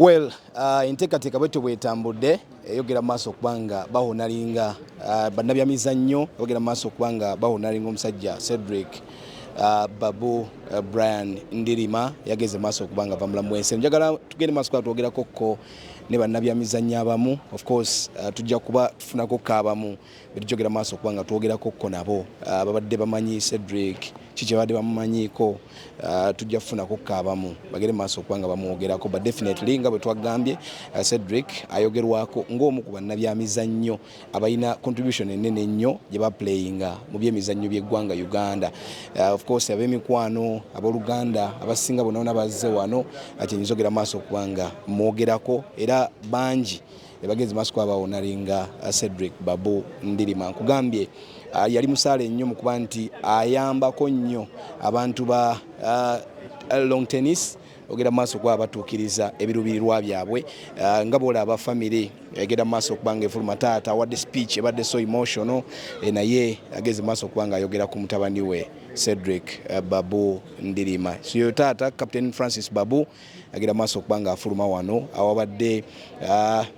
Well, enteekateeka bwetyo bwetambudde eyogera maaso okubanga bahonalinga bannabyabyemizannyo eyogera maaso okubanga bahonalinga omusajja Cedric Babu Brian Ndirima yageze maaso okubanga ava mulamu w'ensi. Njagala tugende maaso kuba twogerako ko ne bannabyabyemizannyo abamu, of course tujja kuba tufunako kaabamu betujogera maaso okubanga twogerako ko nabo babadde bamanyi Cedric kiki badde bamumanyiiko, tujja kufunako kaabamu bagere maaso okubanga bamwogerako, but definitely nga bwe twagambye Cedric ayogerwako ng'omu ku bannabyabyemizannyo abalina contribution ennene ennyo gye baplayinga mu byemizannyo by'eggwanga Uganda. Of course ab'emikwano abooluganda abasinga bonna bazze wano kyenyinza ogera maaso okubanga mwogerako, era bangi bageze maaso kuba bawonalinga Cedric Babu Ndirima. Nkugambye yali musaale nnyo mu kuba nti ayambako nnyo abantu ba long tennis ogera maaso kuba batuukiriza ebiruubirirwa byabwe, nga bw'olaba family egenda maaso okubanga efuluma taata awadde speech ebadde so emotional, naye ageze maaso okubanga ayogera ku mutabani we Cedric Babu Ndirima. So yo taata Captain Francis Babu agenda maaso okubanga afuluma wano awabadde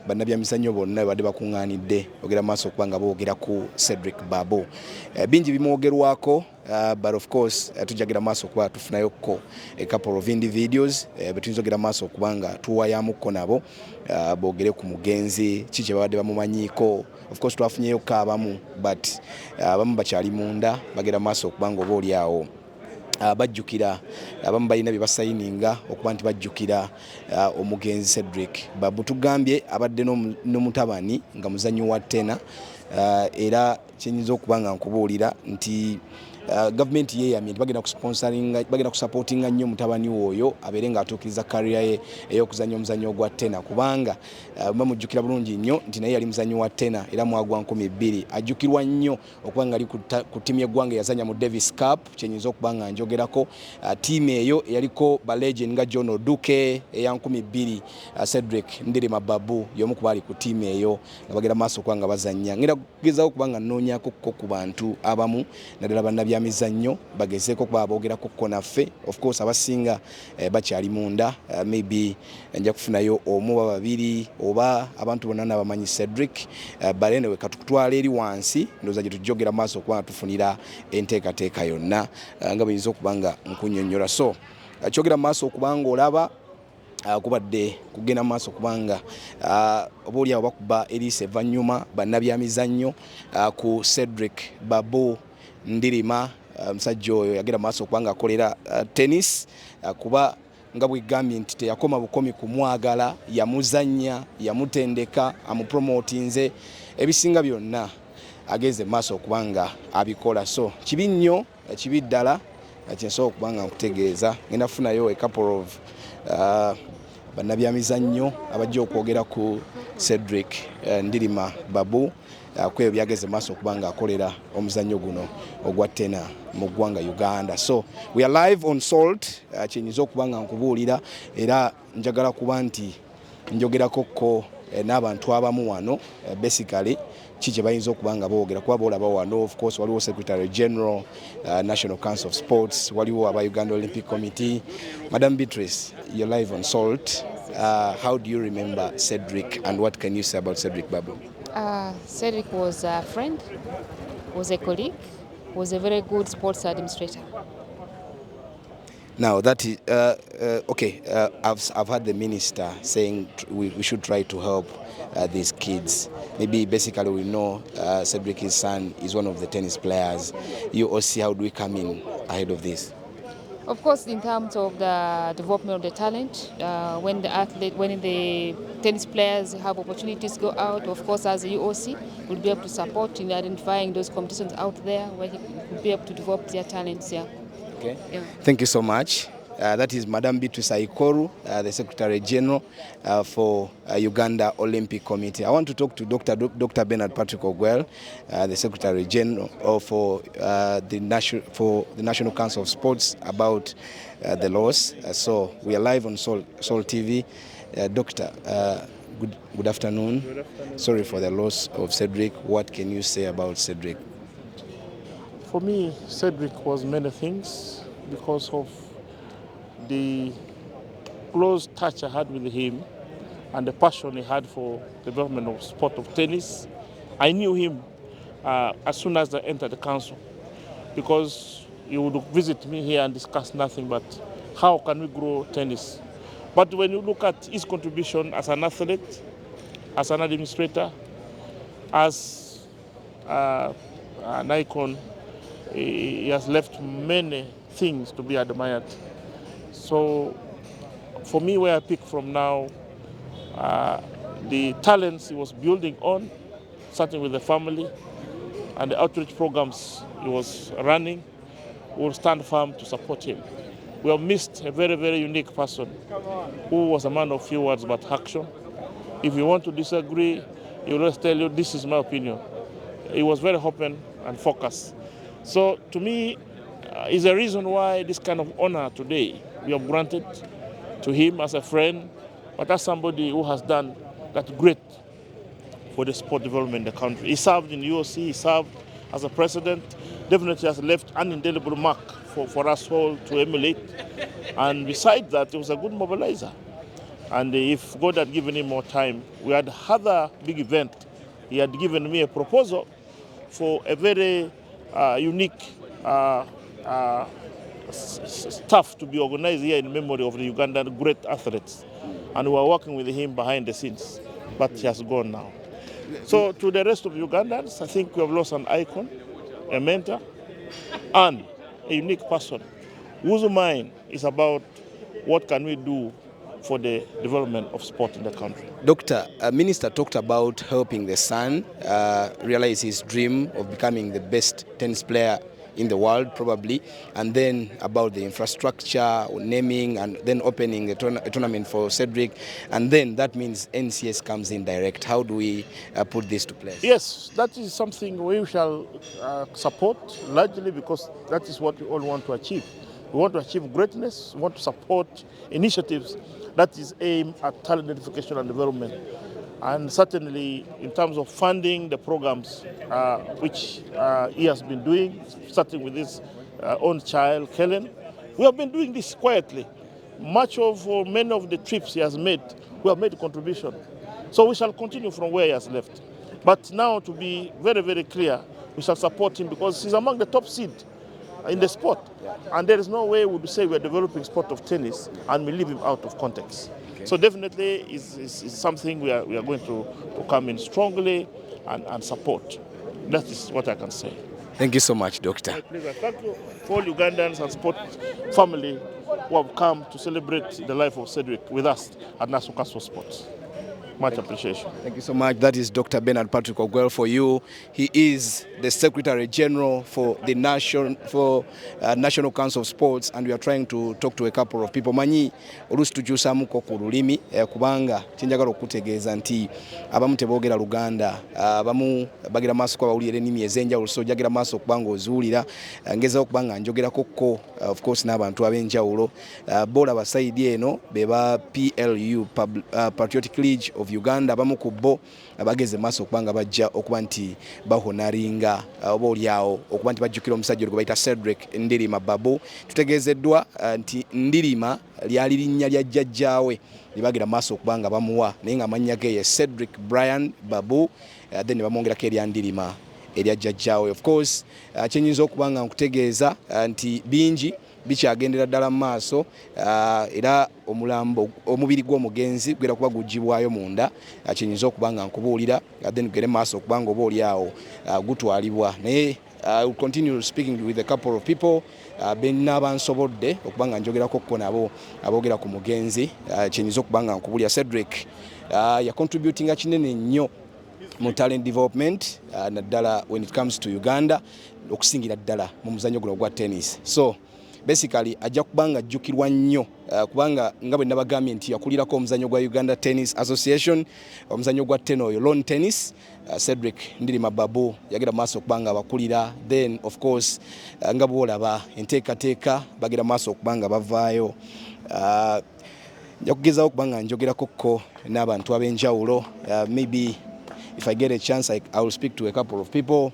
bannabyabyemizannyo bonna badde bakuŋŋaanidde ogera maaso okubanga boogera ku Cedric Babu. Bingi bimwogerwako, but of course tujjagira maaso okuba tufunayo ko a couple of videos betuyinza ogera maaso okubanga tuwayamukko nabo boogere ku mugenzi kiki kye babadde bamumanyiiko. Of course twafunyeyo kaabamu, but abamu bakyali munda bagera maaso okubanga oba oli awo bajjukira abamu balina bye basayininga okuba nti bajjukira omugenzi Cedric Babu. Tugambye abadde n'omutabani nga muzannyo wa tena, era kyenyinza okubanga nkubuulira nti government yeeyamye bagenda kusupportinga nnyo mutabani oyo abeere ng'atuukiriza career ye ey'okuzannya omuzannyo ogwa tena, kubanga bamujjukira bulungi nnyo nti naye yali muzannyo wa tena era mwagwa 2000. Ajjukirwa nnyo okuba nga ali ku ttiimu y'eggwanga eyazannya mu Davis Cup, kyenyinza okuba nga njogerako. Ttiimu eyo yaliko ba legend nga John Oduke eya 2000. Cedric Ndirima Babu y'omu ku baali ku ttiimu eyo nga bagera maaso okuba nga bazannya. Ngenda kugezaako okuba nga nnoonyaako ku bantu abamu naddala bannabyabyemizannyo bagezeeko okuba boogerako ko naffe. Of course abasinga bakyali munda, maybe nja kufunayo omu oba babiri oba abantu bonna nabamanyi Cedric, balenwe katutwala eri wansi ndowooza gye tujjogera maaso okuba nga tufunira enteekateeka yonna nga buyinza okuba nga nkunnyonnyola. So kyogera maaso okubanga olaba kubadde kugenda maaso kubanga obaoliawo bakuba eriisa evvannyuma bannabyabyemizannyo ku Cedric Babu Ndirima. Omusajja oyo yagenda maaso okubanga akolera tennis, kuba nga bwegambye nti teyakoma bukomi kumwagala, yamuzannya, yamutendeka, amupromotinze, ebisinga byonna ageze maaso okubanga abikola. So kibi nnyo, kibi ddala kyensobola okubanga nkutegeeza. Ngenda kufunayo a couple of bannabyabyemizannyo abajja okwogera ku Cedric Ndirima Babu kwebyo byageze maaso okubanga akolera omuzannyo guno ogwa tena mu ggwanga Uganda. So we are live on Salt, kyenyinza okubanga nkubuulira, era njagala kuba nti njogerako ko n'abantu abamu wano basically kiki bayinza okubanga boogera kuba boolaba wano. Of course waliwo Secretary General National Council of Sports, waliwo aba Uganda Olympic Committee. Madam Beatrice, you're live on Salt. How do you remember Cedric and what can you say about Cedric Babu? Cedric was a friend, was a colleague, was a very good sports administrator. Now that is okay. I've heard the minister saying we should try to help these kids. Maybe basically we know Cedric, his son, is one of the tennis players. You all see, how do we come in ahead of this? Of course, in terms of the development of the talent, when the tennis players have opportunities to go out, of course, as a UOC, we'll be able to support in identifying those competitions out there where he will be able to develop their talents. Yeah. Okay. Yeah. Thank you so much. That is Madam Beatrice Aikoru, the Secretary General for Uganda Olympic Committee. I want to talk to Dr. Bernard Patrick Ogwell, the Secretary General for the National Council of Sports, about the loss. So we are live on Sol TV. Doctor, good afternoon. Good afternoon. Sorry for the loss of Cedric. What can you say about Cedric? For me, Cedric was many things because of the close touch I had with him and the passion he had for the development of sport of tennis. I knew him as soon as I entered the council, because he would visit me here and discuss nothing but how can we grow tennis. But when you look at his contribution as an athlete, as an administrator, as an icon, he has left many things to be admired. So for me, where I pick from now, the talents he was building on, starting with the family, and the outreach programs he was running, will stand firm to support him. We have missed a very, very unique person who was a man of few words but action. If you want to disagree, he will always tell you, this is my opinion. He was very open and focused. So to me, is a reason why this kind of honor today we have granted to him as a friend, but as somebody who has done that great for the sport development in the country. He served in UOC, he served as a president, definitely has left an indelible mark for us all to emulate. And besides that, he was a good mobilizer. And if God had given him more time, we had other big event. He had given me a proposal for a very unique stuff to be organized here in memory of the Ugandan great athletes. And we are working with him behind the scenes, but he has gone now. So to the rest of Ugandans, I think we have lost an icon, a mentor, and a unique person whose mind is about what can we do for the development of sport in the country. Doctor, Minister talked about helping the son realize his dream of becoming the best tennis player in the world, probably, and then about the infrastructure, naming, and then opening a tournament for Cedric, and then that means NCS comes in direct. How do we put this to place? Yes, that is something we shall support largely, because that is what we all want to achieve. We want to achieve greatness, we want to support initiatives that is aimed at talent identification and development. And certainly in terms of funding the programs which he has been doing, starting with his own child, Kellen, we have been doing this quietly. Many of the trips he has made, we have made a contribution. So we shall continue from where he has left. But now, to be very, very clear, we shall support him because he's among the top seed in the sport. And there is no way we would say we are developing sport of tennis and we leave him out of context. Okay. So definitely is something we are going to come in strongly and support. That is what I can say. Thank you so much, Doctor. My pleasure. Thank you for all Ugandans and sport family who have come to celebrate the life of Cedric with us at National Council of Sports. Much appreciation. Thank you so much. That is Dr. Bernard Patrick Ogwell for you. He is the Secretary General for the National Council of Sports, and we are trying to talk to a couple of people. Manyi olusi tukyusamuko ku lulimi kubanga tinjagala okutegeeza nti abamu teboogera Luganda, abamu bagira maaso kwa bawulira ennimi ez'enjawulo, so jagira maaso okubanga ozuulira ngezao okubanga njogerako ko of course n'abantu ab'enjawulo. Bola basaidi eno beba PLU Patriotic League of Uganda, abamu ku bo abageze maaso okubanga bajja okuba nti bahonaringa oba olyawo okuba nti bajjukira omusajja gwe bayita Cedric Ndirima Babu. Tutegeezeddwa nti Ndirima lyali linnya lya jjajjaawe libagira maaso okubanga bamuwa, naye nga amannya ge ye Cedric Brian Babu, then bamwongerako erya Ndirima erya jjajjaawe. Of course kyenyinza okubanga nkutegeeza nti bingi bikyagendera ddala mu maaso, era omulambo omubiri gw'omugenzi gwera kuba gugibwayo munda, kyenyinza okubanga nkubuulira, then gere maaso okubanga oba oliawo gutwalibwa. Naye I will continue speaking with a couple of people benna bansobodde okubanga njogerako ko nabo aboogera ku mugenzi, kyenyinza okubanga nkubulya Cedric ya contributinga kinene nnyo mu talent development naddala when it comes to Uganda, okusingira ddala mu muzannyo guno gwa tennis. So basically ajja kubanga ajjukirwa nnyo kubanga nga bwe nabagambye nti yakulirako omuzannyo gwa Uganda Tennis Association, omuzannyo gwa oyo lawn tennis. Cedric Ndirima Babu yagira maaso okubanga abakulira, then of course nga bwolaba enteekateeka bagira maaso okubanga bavaayo. Njakugezaho okubanga njogerako ko n'abantu ab'enjawulo. Maybe if I get a chance I will speak to a couple of people.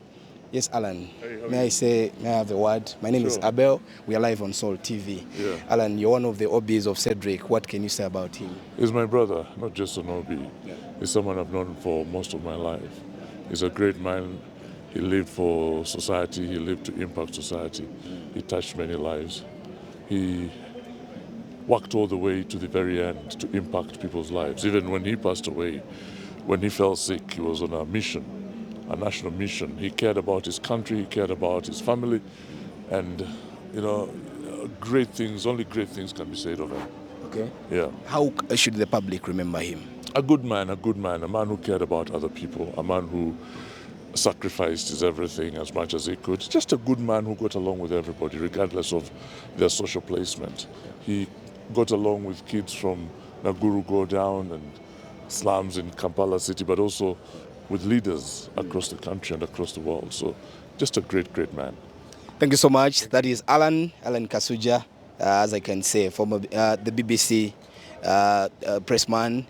Yes, Alan. may I say, may I have a word? My name is Abel. We are live on Soul TV. Yeah. Alan, you're one of the hobbies of Cedric. What can you say about him? He's my brother, not just an hobby. Yeah. He's someone I've known for most of my life. He's a great man. He lived for society. He lived to impact society. He touched many lives. He worked all the way to the very end to impact people's lives. Even when he passed away, when he fell sick, he was on a mission, a national mission. He cared about his country, he cared about his family, and great things, only great things can be said of him. Okay. Yeah. How should the public remember him? A good man, a man who cared about other people, a man who sacrificed his everything as much as he could. Just a good man who got along with everybody, regardless of their social placement. He got along with kids from Naguru go down and slums in Kampala city, but also with leaders across the country and across the world. So just a great, great man. Thank you so much. That is Alan Kasuja, as I can say, from the BBC pressman.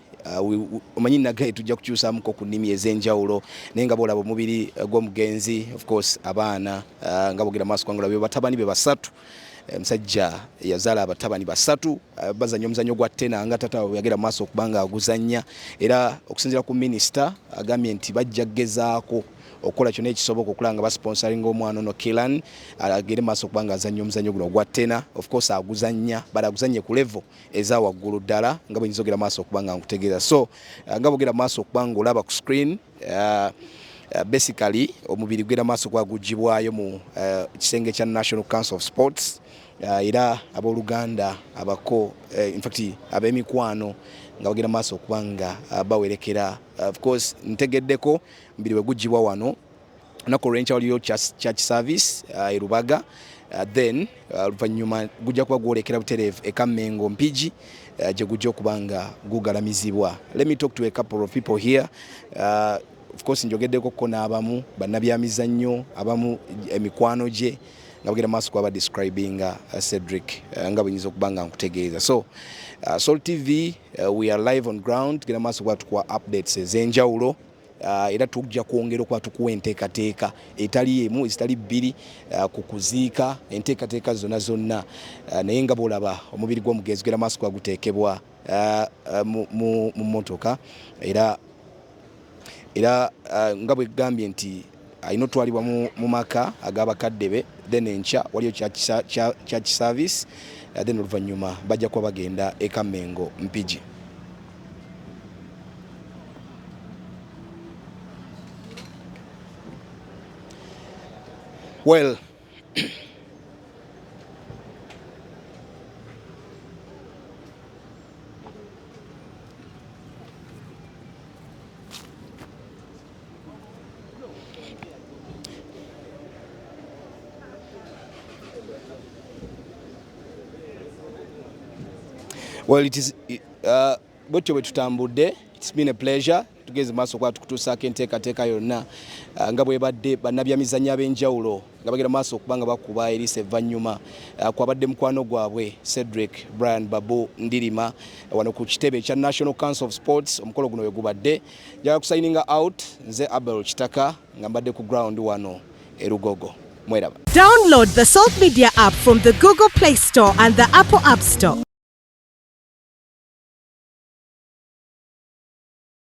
Omanyina ge tujja kukyusamu ko ku nnimi ez'enjawulo naye nga bw'olaba omubiri gw'omugenzi, of course abaana nga bwogera maaso kwangula be batabani be basatu. Musajja yazaala abatabani basatu bazannya omuzannyo gwa ttena nga tata yagera maaso okubanga aguzannya, era okusinziira ku minisita agambye nti bajja gezaako okukola kyonna ekisoboka okulanga basponsoringa omwana ono Kilan agere maaso okubanga azannya omuzannyo guno ogwa ttena. Of course aguzannya bali aguzannye ku level eza waggulu ddala nga bwe nzogera maaso okubanga nkutegeeza. So nga bwogera maaso okubanga olaba ku screen, basically omubiri gwera maaso gwagugibwayo mu kisenge kya National Council of Sports, era abooluganda abako in fact ab'emikwano nga bagenda maaso okubanga bawerekera. Of course ntegeddeko mbiri bwe gugibwa wano nako olw'enkya waliyo church service e Rubaga, then oluvannyuma gujja kuba gwolekera butereevu e Kamengo Mpigi gye gujja okubanga gugalamizibwa. Let me talk to a couple of people here. Of course njogeddeko ko n'abamu bannabyamizannyo, abamu emikwano gye nga bagenda maaso kuba describing Cedric nga bwe nyinza okubanga nkutegeeza. So Soul TV, we are live on ground, tugenda maaso kuba tukuwa updates ez'enjawulo, era tujja kwongera okuba tukuwa enteekateeka etali emu ezitali bbiri ku kuziika, enteekateeka zonna naye nga bw'olaba omubiri gw'omugenzi gugenda maaso kuba guteekebwa mu mmotoka, era nga bwe gambye nti ayina otwalibwa mu maka ag'abakadde be, then enkya waliyo church service, then oluvannyuma bajja kuba bagenda e Kamengo Mpigi. Well, it is bwetyo bwe tutambudde. It's been a pleasure. Tugeze maaso kwa tukutuusaako enteekateeka yonna nga bwe badde bannabyamizannyo ab'enjawulo nga bagenda maaso okubanga bakuba eriisa evvannyuma kwabadde mukwano gwabwe Cedric Babu Ndirima wano ku kitebe ekya National Council of Sports. Omukolo guno we gubadde. Njagala kusayininga out, nze Abel Kitaka nga mbadde ku ground wano e Rugogo. Mweraba. Download the Salt Media app from the Google Play Store and the Apple App Store.